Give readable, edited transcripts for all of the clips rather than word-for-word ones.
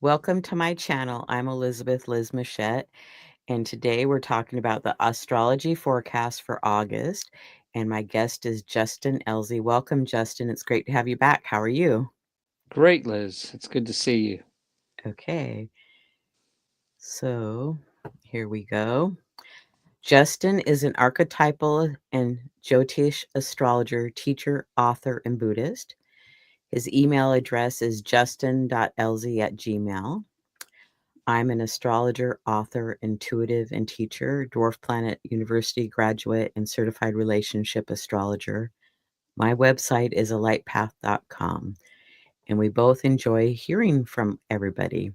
Welcome to my channel. I'm Elizabeth Liz Muschett, and today we're talking about the astrology forecast for August. And my guest is Justin Elzie. Welcome, Justin. It's great to have you back. How are you? Great, Liz. It's good to see you. Okay, so here we go. Justin is an archetypal and Jyotish astrologer, teacher, author, and Buddhist. His email address is justin.elzie@gmail.com. I'm an astrologer, author, intuitive, and teacher, Dwarf Planet University graduate, and certified relationship astrologer. My website is alightpath.com, and we both enjoy hearing from everybody.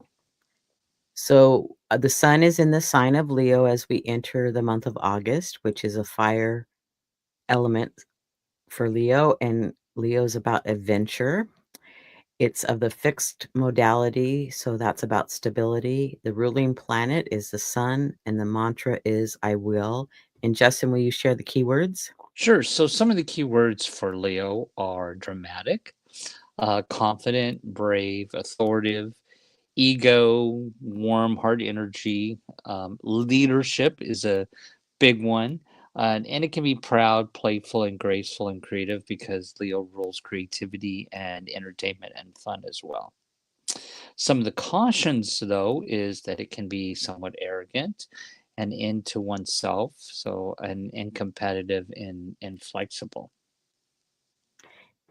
So, the sun is in the sign of Leo as we enter the month of August, which is a fire element for Leo, and Leo is about adventure. It's of the fixed modality, so that's about stability. The ruling planet is the sun, and the mantra is I will. And Justin, will you share the keywords? Sure. So, some of the key words for Leo are dramatic, confident, brave, authoritative, ego, warm, heart energy. Leadership is a big one. And it can be proud, playful, and graceful and creative because Leo rules creativity and entertainment and fun as well. Some of the cautions, though, is that it can be somewhat arrogant and into oneself, so and competitive and inflexible.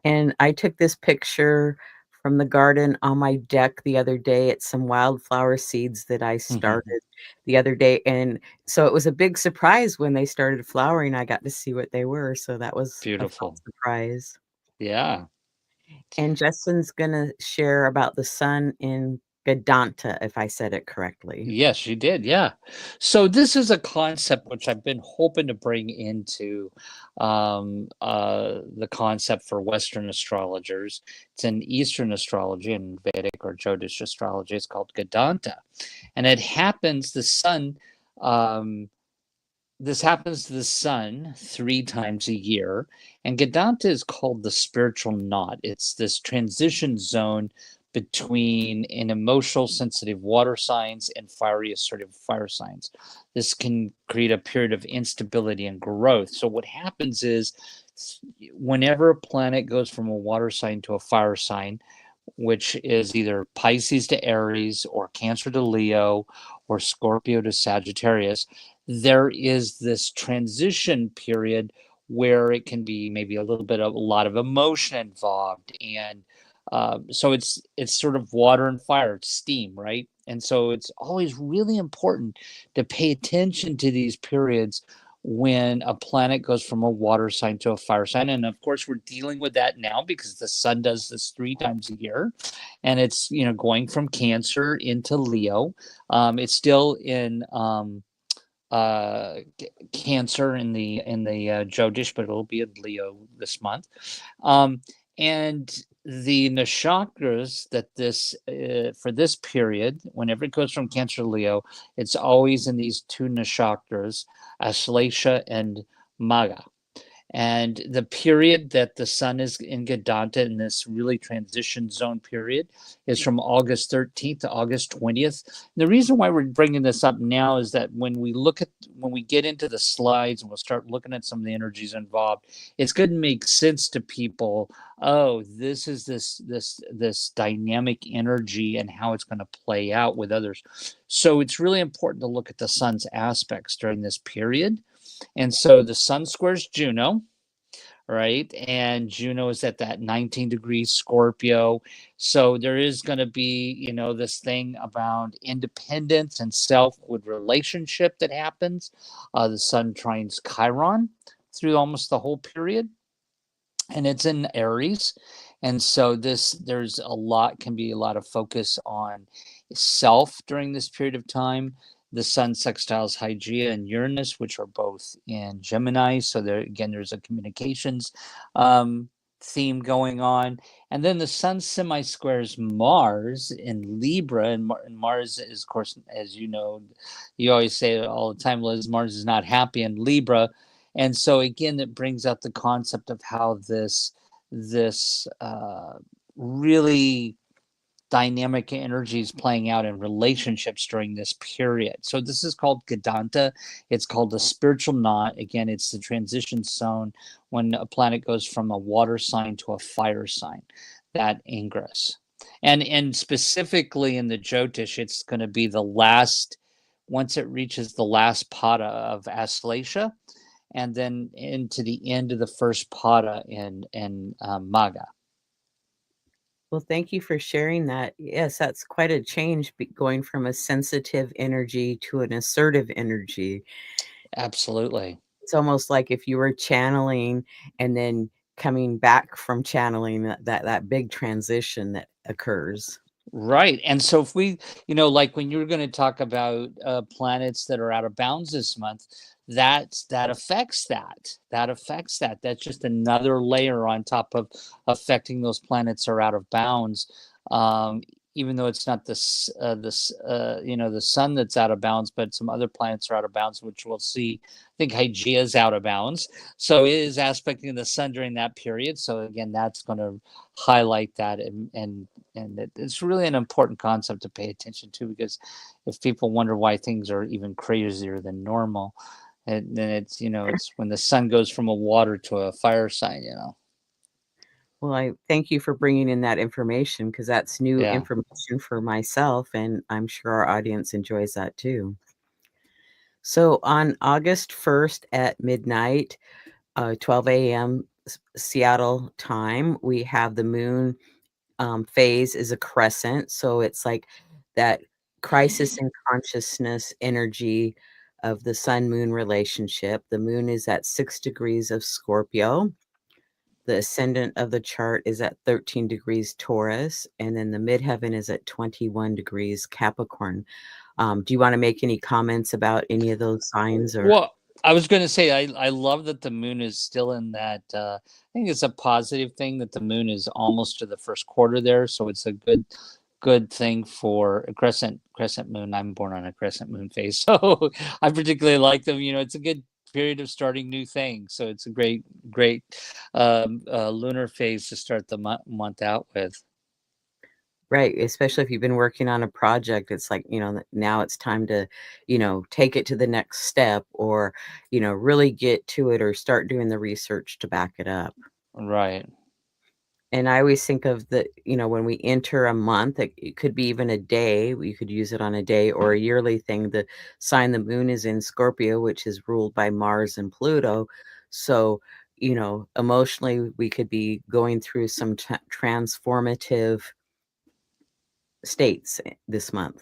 And I took this picture from the garden on my deck the other day. It's some wildflower seeds that I started the other day. And so it was a big surprise when they started flowering. I got to see what they were. So that was a fun Beautiful. surprise. Yeah. And Justin's gonna share about the sun in Vedanta, if I said it correctly. Yes, you did. Yeah. So this is a concept which I've been hoping to bring into the concept for Western astrologers. It's in Eastern astrology and Vedic or Jyotish astrology. It's called Vedanta, and it happens the sun. Um, this happens to the sun 3 times a year, and Vedanta is called the spiritual knot. It's this transition zone between an emotional sensitive water signs and fiery assertive fire signs. This can create a period of instability and growth. So what happens is whenever a planet goes from a water sign to a fire sign, which is either Pisces to Aries or Cancer to Leo or Scorpio to Sagittarius, there is this transition period where it can be maybe a little bit of a lot of emotion involved, and so it's sort of water and fire, it's steam, right? And so it's always really important to pay attention to these periods when a planet goes from a water sign to a fire sign. And of course, we're dealing with that now because the sun does this 3 times a year, and it's going from Cancer into Leo. It's still in uh, Cancer in the Jyotish, but it'll be in Leo this month. Um, and the nakshatras that this for this period, whenever it goes from Cancer to Leo, it's always in these two nakshatras, Aslesha and Maga. And the period that the sun is in Vedanta in this really transition zone period is from August 13th to August 20th. And the reason why we're bringing this up now is that when we get into the slides and we'll start looking at some of the energies involved, it's going to make sense to people. Oh, this is this dynamic energy and how it's going to play out with others. So it's really important to look at the sun's aspects during this period. And so the sun squares Juno, right? And Juno is at that 19 degrees Scorpio. So there is going to be, this thing about independence and self with relationship that happens. The sun trines Chiron through almost the whole period, and it's in Aries. And so there's can be a lot of focus on self during this period of time. The sun sextiles Hygeia and Uranus, which are both in Gemini. So there again, there's a communications theme going on. And then the sun semi squares Mars in Libra, and Mars is, of course, as you know, you always say it all the time, Liz, Mars is not happy in Libra. And so again, it brings out the concept of how this really dynamic energies playing out in relationships during this period. So this is called Gadanta. It's called the spiritual knot. Again, it's the transition zone when a planet goes from a water sign to a fire sign, that Ingress. And specifically in the Jyotish, it's going to be the last, once it reaches the last pada of Aslesha, and then into the end of the first pada in Maga. Well, thank you for sharing that. Yes, that's quite a change going from a sensitive energy to an assertive energy. Absolutely. It's almost like if you were channeling and then coming back from channeling, that big transition that occurs. Right. And so if we, like when you're going to talk about planets that are out of bounds this month, that affects that. That affects that. That's just another layer on top of affecting those planets are out of bounds. Even though it's not the sun that's out of bounds, but some other planets are out of bounds, which we'll see. I think Hygeia is out of bounds, so it is aspecting the sun during that period. So again, that's going to highlight that, and it's really an important concept to pay attention to, because if people wonder why things are even crazier than normal, and then it's when the sun goes from a water to a fire sign. Well, I thank you for bringing in that information, because that's new Yeah. information for myself, and I'm sure our audience enjoys that too. So on August 1st at midnight, 12 a.m. Seattle time, we have the moon phase is a crescent. So it's like that crisis in consciousness energy of the sun moon relationship. The moon is at 6 degrees of Scorpio. The ascendant of the chart is at 13 degrees Taurus, and then the midheaven is at 21 degrees Capricorn. Do you want to make any comments about any of those signs? Or Well, I was going to say I love that the moon is still in that. I think it's a positive thing that the moon is almost to the first quarter there, so it's a good thing for a crescent moon. I'm born on a crescent moon phase, so I particularly like them. It's a good period of starting new things, so it's a great lunar phase to start the month out with. right, especially if you've been working on a project, it's like, now it's time to, take it to the next step, or, really get to it, or start doing the research to back it up. Right. And I always think of when we enter a month, it could be even a day. We could use it on a day or a yearly thing. The sign the moon is in Scorpio, which is ruled by Mars and Pluto. So, emotionally, we could be going through some transformative states this month.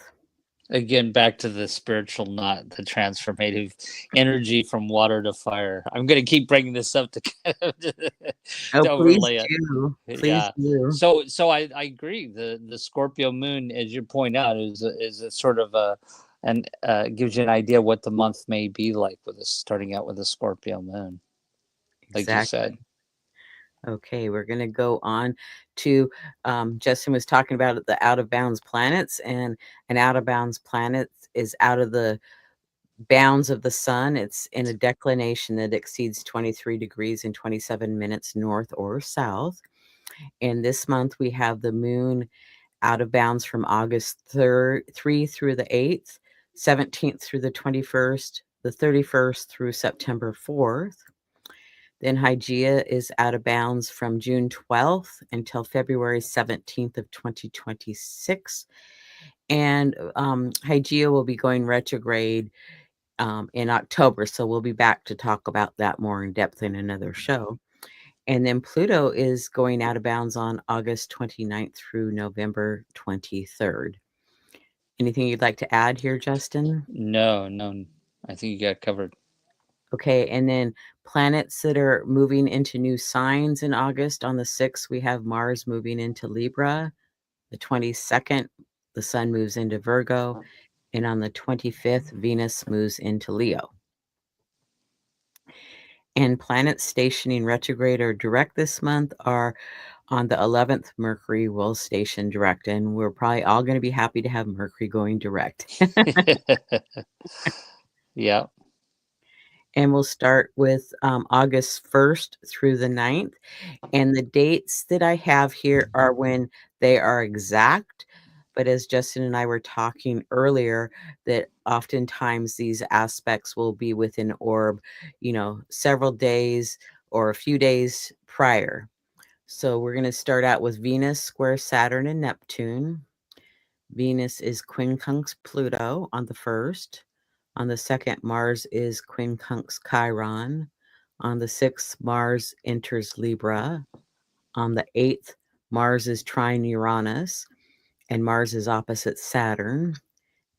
Again, back to the spiritual knot, the transformative energy from water to fire. I'm going to keep bringing this up to Oh, to please overlay it. do. Please Yeah. do. So I agree. The Scorpio moon, as you point out, is a sort of and gives you an idea what the month may be like with us starting out with a Scorpio moon, like you Exactly. said. Okay, we're going to go on to Justin was talking about the out of bounds planets, and an out of bounds planet is out of the bounds of the sun. It's in a declination that exceeds 23 degrees and 27 minutes north or south. And this month we have the moon out of bounds from August 3 through the 8th, 17th through the 21st, the 31st through September 4th. Then Hygeia is out of bounds from June 12th until February 17th of 2026. And Hygeia will be going retrograde in October, so we'll be back to talk about that more in depth in another show. And then Pluto is going out of bounds on August 29th through November 23rd. Anything you'd like to add here, Justin? No, I think you got covered. Okay, and then planets that are moving into new signs in August. On the 6th, we have Mars moving into Libra. The 22nd, the Sun moves into Virgo. And on the 25th, Venus moves into Leo. And planets stationing retrograde or direct this month are on the 11th, Mercury will station direct. And we're probably all going to be happy to have Mercury going direct. Yeah. And we'll start with August 1st through the 9th. And the dates that I have here are when they are exact. But as Justin and I were talking earlier, that oftentimes these aspects will be within orb, several days or a few days prior. So we're going to start out with Venus square Saturn and Neptune. Venus is quincunx Pluto on the 1st. On the 2nd, Mars is quincunx Chiron. On the 6th, Mars enters Libra. On the 8th, Mars is trine Uranus, and Mars is opposite Saturn.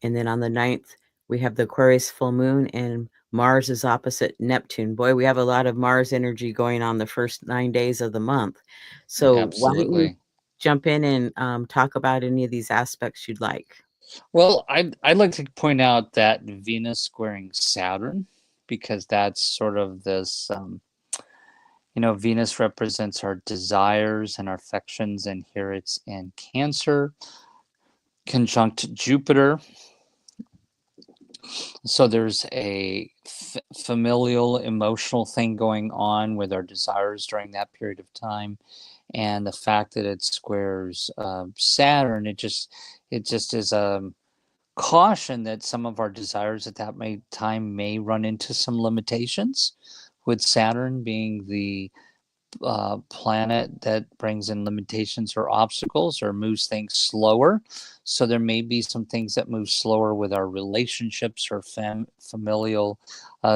And then on the 9th, we have the Aquarius full moon, and Mars is opposite Neptune. Boy, we have a lot of Mars energy going on the first 9 days of the month. So why don't you Absolutely. jump in and talk about any of these aspects you'd like? Well, I'd like to point out that Venus squaring Saturn, because that's sort of this, Venus represents our desires and our affections, and here it's in Cancer, conjunct Jupiter. So there's a familial emotional thing going on with our desires during that period of time, and the fact that it squares Saturn, it just is a caution that some of our desires at that time may run into some limitations, with Saturn being the planet that brings in limitations or obstacles or moves things slower. So there may be some things that move slower with our relationships or familial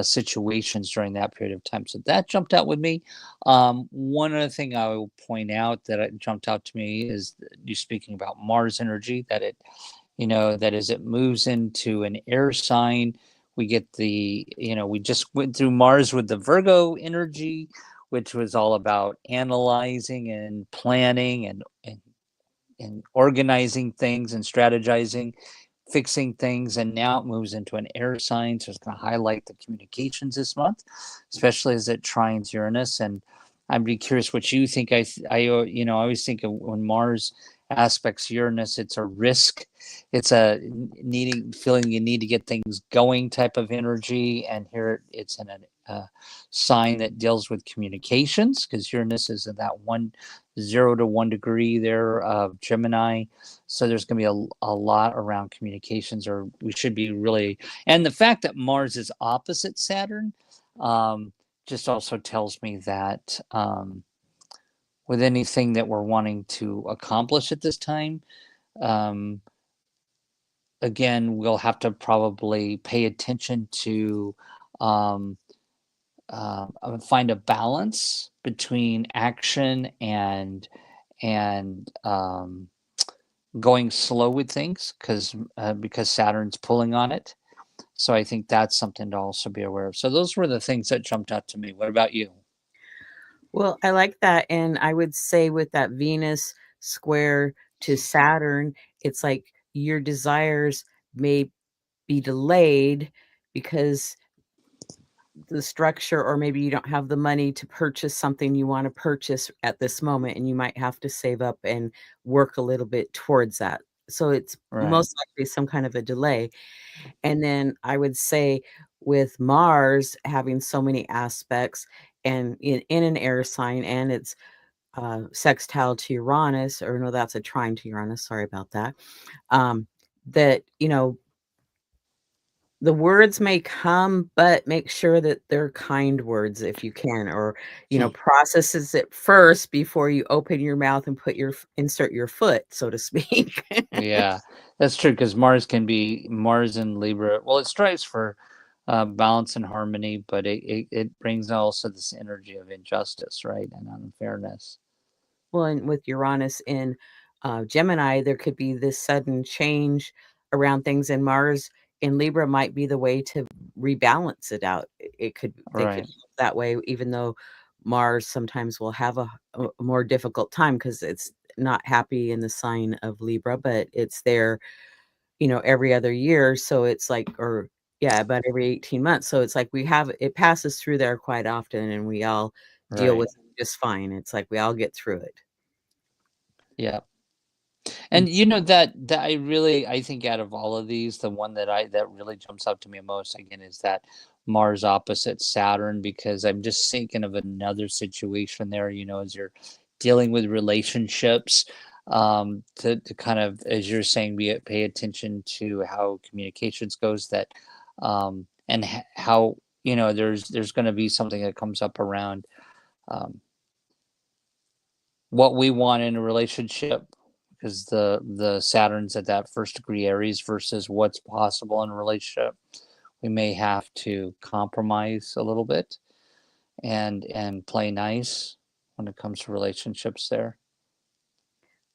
situations during that period of time. So that jumped out with me. One other thing I will point out that jumped out to me is you speaking about Mars energy, that that as it moves into an air sign, we get we just went through Mars with the Virgo energy, which was all about analyzing and planning and organizing things and strategizing, fixing things. And now it moves into an air sign. So it's going to highlight the communications this month, especially as it trines Uranus. And I'd be curious what you think. I always think of when Mars aspects Uranus, it's a risk. It's a feeling you need to get things going type of energy. And here it's in a sign that deals with communications, because Uranus is in that 0 to 1 degree there of Gemini. So there's going to be a lot around communications, or we should be really. And the fact that Mars is opposite Saturn just also tells me that with anything that we're wanting to accomplish at this time, again, we'll have to probably pay attention to find a balance between action and going slow with things, because Saturn's pulling on it. So I think that's something to also be aware of. So those were the things that jumped out to me. What about you? Well, I like that. And I would say with that Venus square to Saturn, it's like your desires may be delayed because the structure, or maybe you don't have the money to purchase something you want to purchase at this moment, and you might have to save up and work a little bit towards that. So it's Right. most likely some kind of a delay. And then I would say with Mars having so many aspects and in an air sign, and it's sextile to Uranus, or no, that's a trine to Uranus. Sorry about that. That, the words may come, but make sure that they're kind words if you can, or, processes it first before you open your mouth and insert your foot, so to speak. Yeah, that's true, because Mars can be Mars in Libra. Well, it strives for balance and harmony, but it brings also this energy of injustice, right, and unfairness. Well, and with Uranus in Gemini, there could be this sudden change around things, and Mars in Libra might be the way to rebalance it out. They could Right. look that way, even though Mars sometimes will have a more difficult time because it's not happy in the sign of Libra, but it's there, every other year. So it's like, or yeah, about every 18 months. So it's like it passes through there quite often, and we all deal Right. with it just fine. It's like we all get through it. Yeah. Mm. And that I think out of all of these, the one that really jumps out to me most again is that Mars opposite Saturn, because I'm just thinking of another situation there, as you're dealing with relationships. to kind of, as you're saying, pay attention to how communications goes, that and how, there's going to be something that comes up around um, what we want in a relationship, because the Saturn's at that first degree Aries versus what's possible in a relationship. We may have to compromise a little bit and play nice when it comes to relationships there.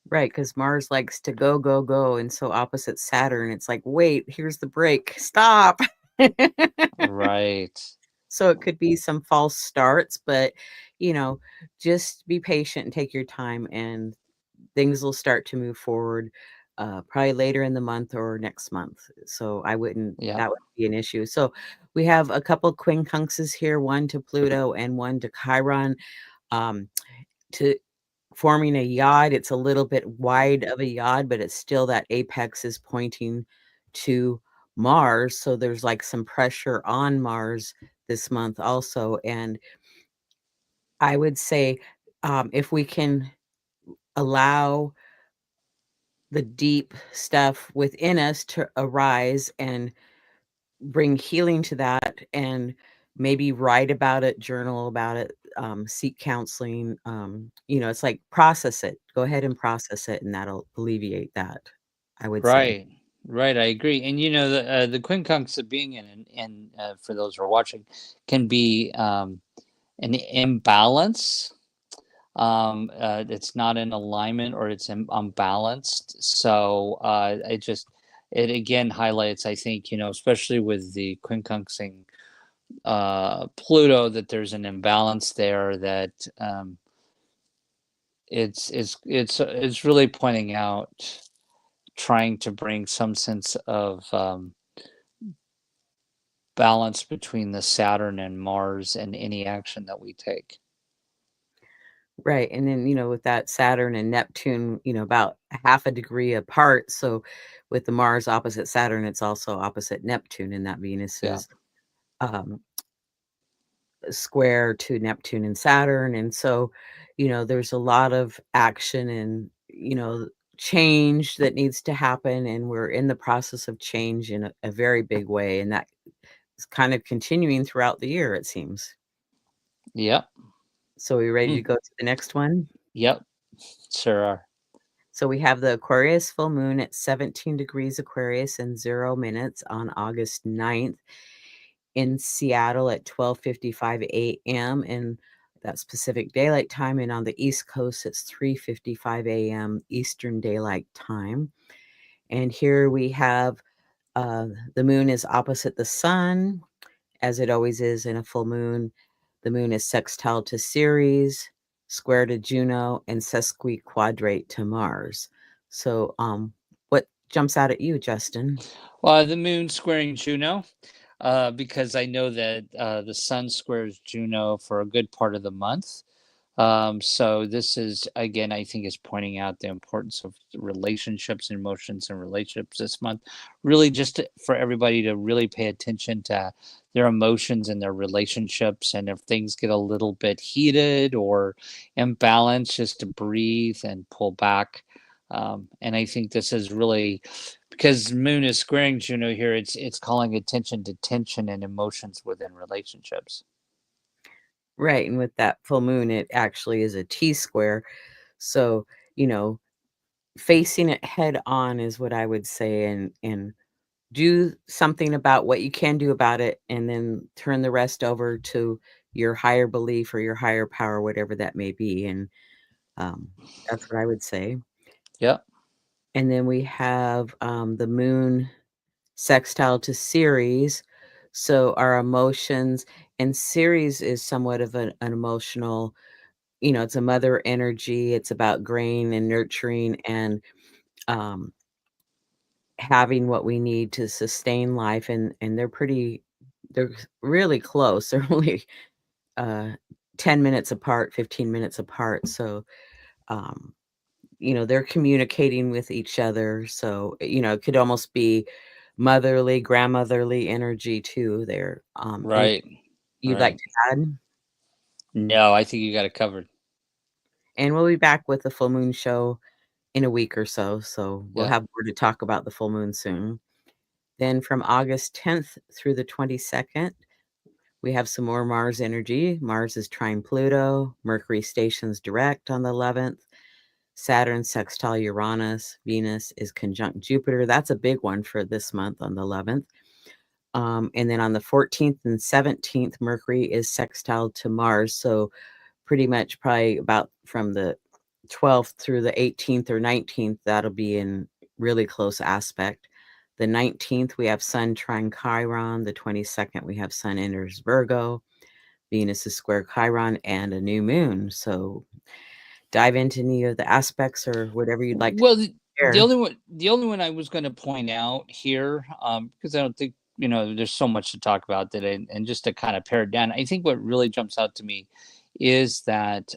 Right, because Mars likes to go, go, go, and so opposite Saturn, it's like, "Wait, here's the break. Stop." Right. So it could be some false starts, but, you know, just be patient and take your time, and things will start to move forward, probably later in the month or next month. So I wouldn't Yeah. that would be an issue. So we have a couple quincunxes here, one to Pluto and one to Chiron, um, to forming a yod. It's a little bit wide of a yod, but it's still that apex is pointing to Mars. So there's like some pressure on Mars this month also. And I would say if we can allow the deep stuff within us to arise and bring healing to that, and maybe write about it, journal about it, seek counseling. It's like process it. Go ahead and process it, and that'll alleviate that, I would say. Right. Right. I agree. And the quincunx of being in, for those who are watching, can be an imbalance. It's not in alignment, or it's unbalanced. So it again highlights, I think, especially with the quincunxing Pluto, that there's an imbalance there, that it's really pointing out, trying to bring some sense of balance between the Saturn and Mars and any action that we take. Right. And then, with that Saturn and Neptune, about a half a degree apart. So with the Mars opposite Saturn, it's also opposite Neptune, and that Venus Yeah. is um, square to Neptune and Saturn. And so, there's a lot of action and, change that needs to happen. And we're in the process of change in a very big way. And that is kind of continuing throughout the year, it seems. Yep. So, are you ready to Mm. go to the next one? Yep. Sure are. So, we have the Aquarius full moon at 17 degrees Aquarius and 0 minutes on August 9th in Seattle at 12:55 a.m. and that's Pacific Daylight Time, and on the East Coast, it's 3:55 a.m. Eastern Daylight Time. And here we have the moon is opposite the sun, as it always is in a full moon. The moon is sextile to Ceres, square to Juno, and sesquiquadrate to Mars. So, what jumps out at you, Justin? Well, the moon squaring Juno, because I know that the sun squares Juno for a good part of the month. So this is, again, I think, is pointing out the importance of relationships and emotions and relationships this month. Really, for everybody to really pay attention to their emotions and their relationships, and if things get a little bit heated or imbalanced, just to breathe and pull back. And I think this is really, because Moon is squaring Juno here. It's calling attention to tension and emotions within relationships. Right, and with that full moon, it actually is a T-square. So, you know, facing it head on is what I would say, and do something about what you can do about it, and then turn the rest over to your higher belief or your higher power, whatever that may be, and, um, that's what I would say. Yep. And then we have, the moon sextile to Ceres, so our emotions, and Ceres is somewhat of an emotional, it's a mother energy, it's about grain and nurturing and, um, having what we need to sustain life, and they're really close. They're only, uh, 10 minutes apart, 15 minutes apart, so, um, they're communicating with each other, so, it could almost be motherly, grandmotherly energy too there. Anything Right. you'd like Right. to add? No, I think you got it covered. And we'll be back with the full moon show in a week or so. So we'll Yeah. have more to talk about the full moon soon. Then from August 10th through the 22nd, we have some more Mars energy. Mars is trine Pluto. Mercury stations direct on the 11th. Saturn sextile Uranus. Venus is conjunct Jupiter. That's a big one for this month on the 11th. And then on the 14th and 17th, Mercury is sextile to Mars. So pretty much probably about from the 12th through the 18th or 19th, that'll be in really close aspect. The 19th, we have Sun trine Chiron. The 22nd, we have Sun enters Virgo. Venus is square Chiron and a new moon. So dive into any of the aspects or whatever you'd like to Well, share. the only one I was going to point out here, because I don't think there's so much to talk about today, and just to kind of pare it down, I think what really jumps out to me is that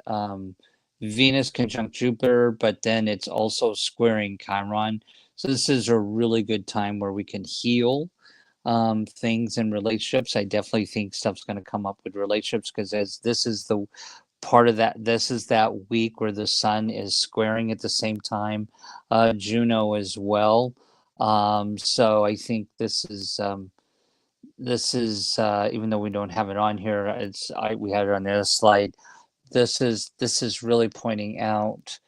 Venus conjunct Jupiter, but then it's also squaring Chiron. So this is a really good time where we can heal things in relationships. I definitely think stuff's going to come up with relationships, because as this is the part of that, this is that week where the sun is squaring at the same time Juno as well. So I think this is even though we don't have it on here, we had it on the other slide. This is really pointing out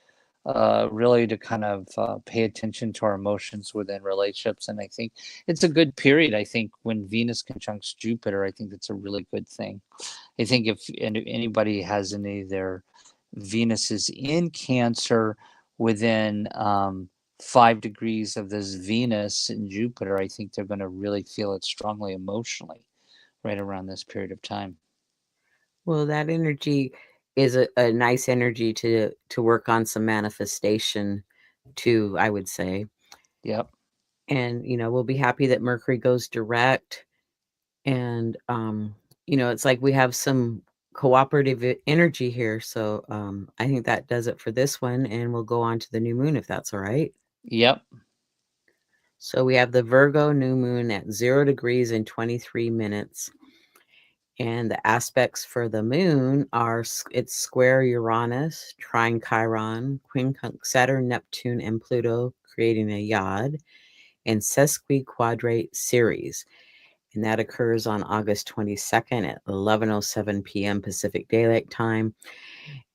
really to kind of pay attention to our emotions within relationships. And I think it's a good period. I think when Venus conjuncts Jupiter, I think it's a really good thing. I think if anybody has any of their Venuses in Cancer within 5 degrees of this Venus and Jupiter, I think they're going to really feel it strongly emotionally right around this period of time. Well, that energy is a nice energy to work on some manifestation too, I would say. Yep. And, we'll be happy that Mercury goes direct. And, it's like we have some cooperative energy here. So I think that does it for this one. And we'll go on to the new moon if that's all right. Yep. So we have the Virgo new moon at 0 degrees and 23 minutes. And the aspects for the moon are it's square Uranus, trine Chiron, quincunx Saturn, Neptune, and Pluto, creating a yod, and sesquiquadrate Ceres. And that occurs on August 22nd at 11:07 p.m. Pacific Daylight Time.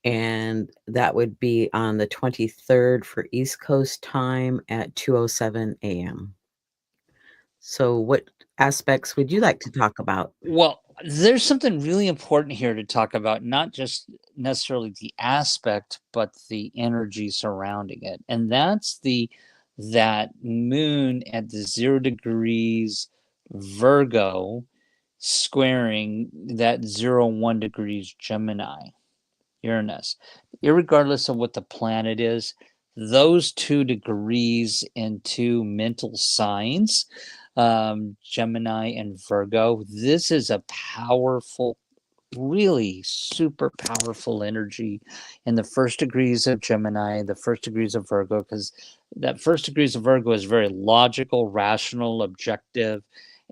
And that would be on the 23rd for East Coast time at 2:07 a.m. So what aspects would you like to talk about? Well, there's something really important here to talk about, not just necessarily the aspect, but the energy surrounding it. And that's that moon at the 0 degrees Virgo squaring that 0 1 degrees Gemini, Uranus. Irregardless of what the planet is, those 2 degrees in two mental signs, Gemini and Virgo, this is a powerful, really super powerful energy in the first degrees of Gemini, the first degrees of Virgo, because that first degrees of Virgo is very logical, rational, objective.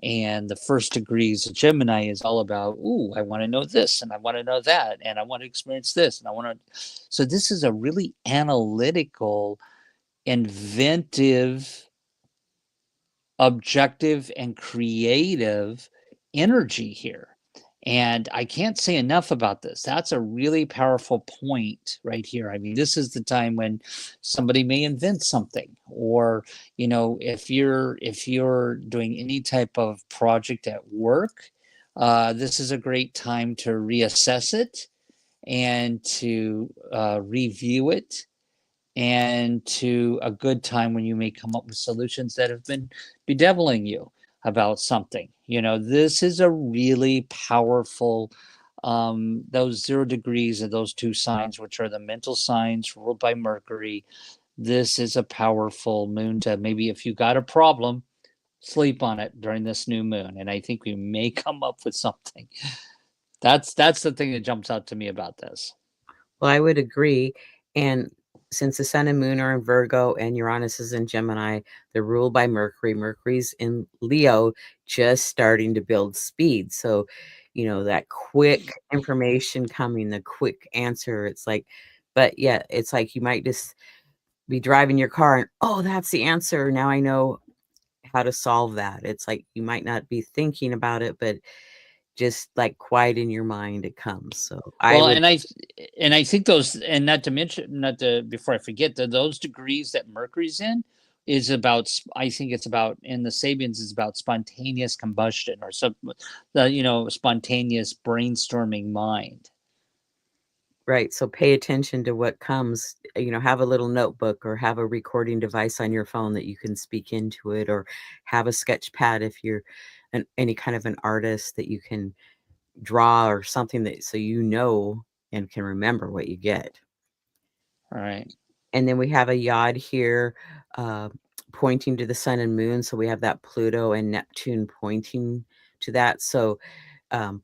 And the first degrees of Gemini is all about, ooh, I want to know this and I want to know that and I want to experience this and I want to. So this is a really analytical, inventive, objective, and creative energy here. And I can't say enough about this. That's a really powerful point right here. I mean, this is the time when somebody may invent something, or if you're doing any type of project at work, this is a great time to reassess it and to review it, and to a good time when you may come up with solutions that have been bedeviling you about something. This is a really powerful, those 0 degrees of those two signs, which are the mental signs ruled by Mercury. This is a powerful moon to, maybe if you got a problem, sleep on it during this new moon. And I think we may come up with something. That's the thing that jumps out to me about this. Well, I would agree. And since the sun and moon are in Virgo and Uranus is in Gemini, they're ruled by Mercury. Mercury's in Leo, just starting to build speed. So, that quick information coming, the quick answer. It's like, but yeah, it's like you might just be driving your car and, oh, that's the answer. Now I know how to solve that. It's like you might not be thinking about it, but just like quiet in your mind, it comes. So I Well, would, and I think those, and not to mention, not to before I forget, that those degrees that Mercury's in is about, I think it's about, in the Sabians is about spontaneous combustion, or some, spontaneous brainstorming mind. right. So pay attention to what comes, have a little notebook or have a recording device on your phone that you can speak into it, or have a sketch pad if you're any kind of an artist, that you can draw or something, that so and can remember what you get. All right. And then we have a yod here, uh, pointing to the sun and moon. So we have that Pluto and Neptune pointing to that. So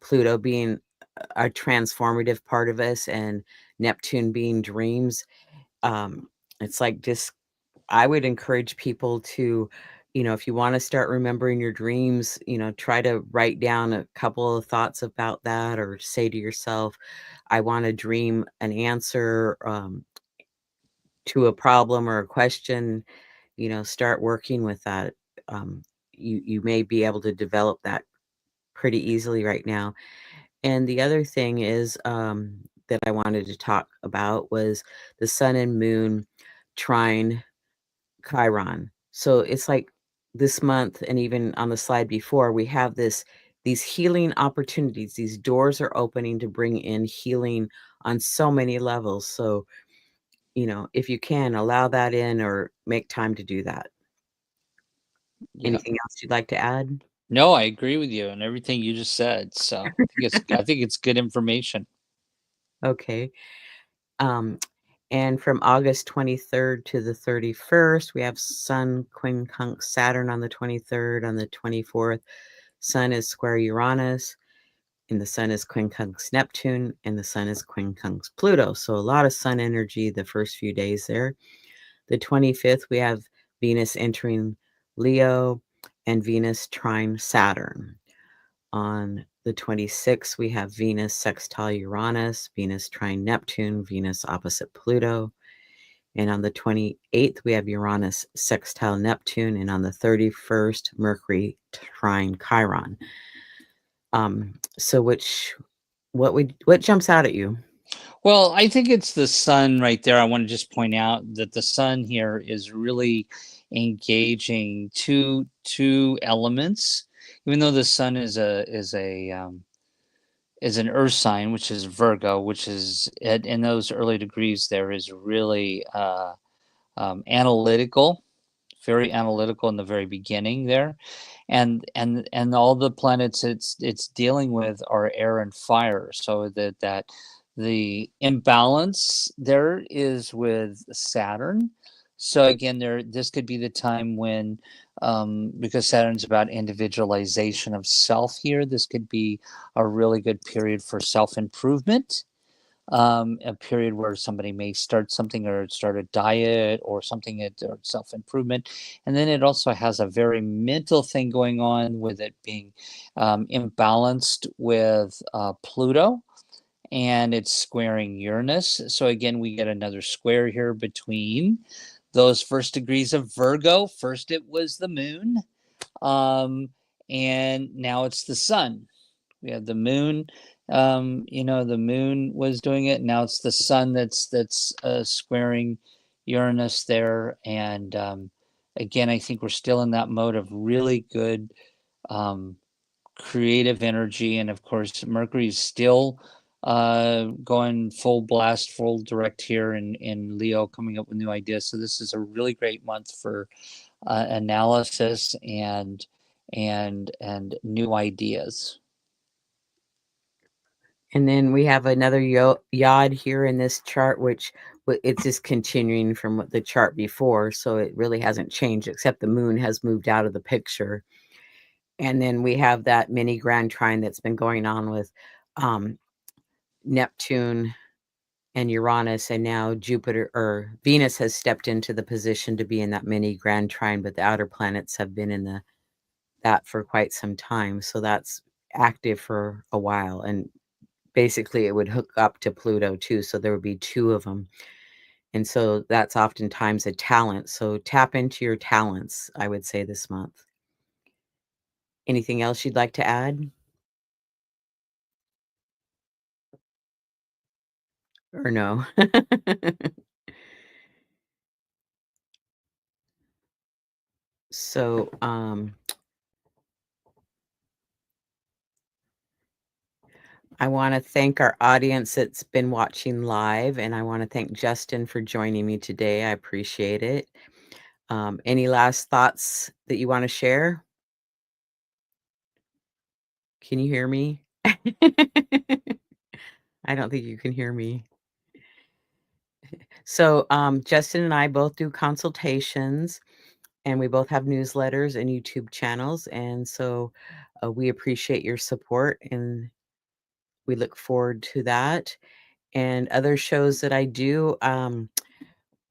Pluto being a transformative part of us, and Neptune being dreams. It's like, just, I would encourage people to, if you want to start remembering your dreams, try to write down a couple of thoughts about that, or say to yourself, I want to dream an answer to a problem or a question. Start working with that. Um, you may be able to develop that pretty easily right now. And the other thing is, that I wanted to talk about was the sun and moon trine Chiron. So it's like this month, and even on the slide before, we have these healing opportunities. These doors are opening to bring in healing on so many levels. So, if you can allow that in, or make time to do that. Yeah. Anything else you'd like to add? No, I agree with you and everything you just said. So I think it's good information. Okay. Um, and from August 23rd to the 31st, we have Sun quincunx Saturn on the 23rd. On the 24th, Sun is square Uranus, and the Sun is quincunx Neptune, and the Sun is quincunx Pluto. So a lot of Sun energy the first few days there. The 25th, we have Venus entering Leo and Venus trine Saturn. On the 26th, we have Venus sextile Uranus, Venus trine Neptune, Venus opposite Pluto. And on the 28th, we have Uranus sextile Neptune. And on the 31st, Mercury trine Chiron. So what jumps out at you? Well, I think it's the sun right there. I want to just point out that the sun here is really engaging two elements. Even though the sun is an earth sign, which is Virgo, which is in those early degrees there is really analytical, very analytical in the very beginning there, and all the planets it's dealing with are air and fire, so that the imbalance there is with Saturn. So again, this could be the time when, because Saturn's about individualization of self here, this could be a really good period for self improvement, a period where somebody may start something or start a diet or something or self improvement. And then it also has a very mental thing going on with it being imbalanced with Pluto, and it's squaring Uranus. So again, we get another square here between those first degrees of Virgo. First, it was the moon, um, and now it's the sun. We have the moon. The moon was doing it. Now it's the sun that's squaring Uranus there. And again, I think we're still in that mode of really good um, creative energy. And of course, Mercury's still going full blast, full direct here in Leo, coming up with new ideas. So this is a really great month for analysis and new ideas. And then we have another yod here in this chart, which it's just continuing from what the chart before. So it really hasn't changed, except the moon has moved out of the picture. And then we have that mini grand trine that's been going on with Neptune and Uranus, and now Jupiter or Venus has stepped into the position to be in that mini grand trine, but the outer planets have been in that for quite some time. So that's active for a while, and basically it would hook up to Pluto too, so there would be two of them. And so that's oftentimes a talent. So tap into your talents, I would say, this month. Anything else you'd like to add? Or no? So, I wanna thank our audience that's been watching live, and I wanna thank Justin for joining me today. I appreciate it. Any last thoughts that you wanna share? Can you hear me? I don't think you can hear me. So, Justin and I both do consultations, and we both have newsletters and YouTube channels, and so, we appreciate your support, and we look forward to that. And other shows that I do, I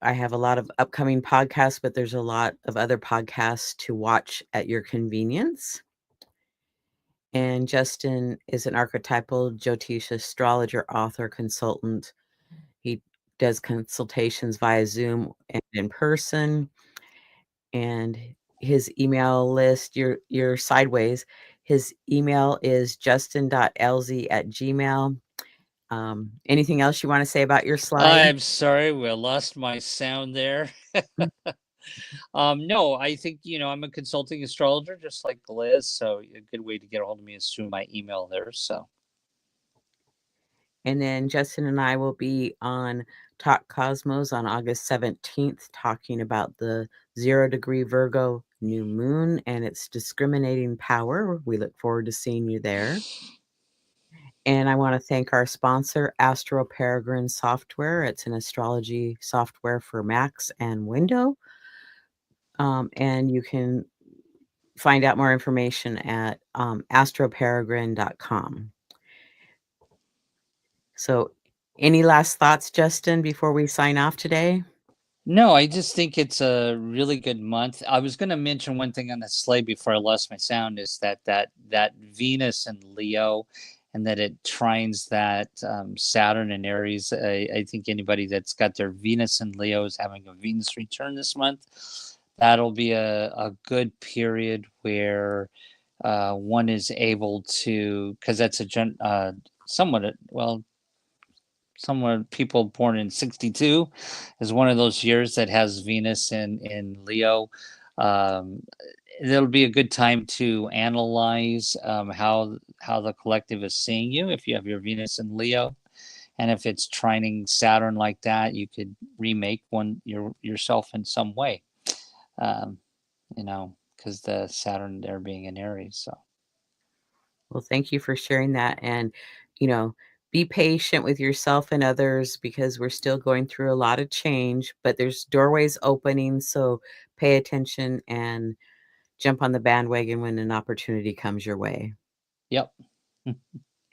have a lot of upcoming podcasts, but there's a lot of other podcasts to watch at your convenience. And Justin is an archetypal Jyotish astrologer, author, consultant. He does consultations via Zoom and in person. And his email list, you're sideways. His email is justin.elzie@gmail. Anything else you want to say about your slide? I'm sorry, we lost my sound there. No, I think I'm a consulting astrologer, just like Liz. So a good way to get a hold of me is through my email there. So And then Justin and I will be on Talk Cosmos on August 17th, talking about the 0-degree Virgo new moon and its discriminating power. We look forward to seeing you there. And I want to thank our sponsor, Astro Peregrine Software. It's an astrology software for Macs and Windows. And you can find out more information at astroperegrine.com. So, any last thoughts, Justin, before we sign off today? no, I just think it's a really good month. I was going to mention one thing on the slide before I lost my sound is that Venus and Leo, and that it trines that Saturn and Aries. I think anybody that's got their Venus and Leo is having a Venus return this month. That'll be a good period where one is able to, because that's somewhat well, someone people born in 62 is one of those years that has Venus in Leo. Um, it'll be a good time to analyze how the collective is seeing you if you have your Venus in Leo, and if it's trining Saturn like that, you could remake yourself in some way. Um, because the Saturn there being in Aries. So Well, thank you for sharing that. And, you know, be patient with yourself and others because we're still going through a lot of change, but there's doorways opening. So pay attention and jump on the bandwagon when an opportunity comes your way. yep.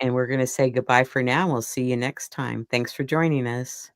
And we're going to say goodbye for now. We'll see you next time. Thanks for joining us.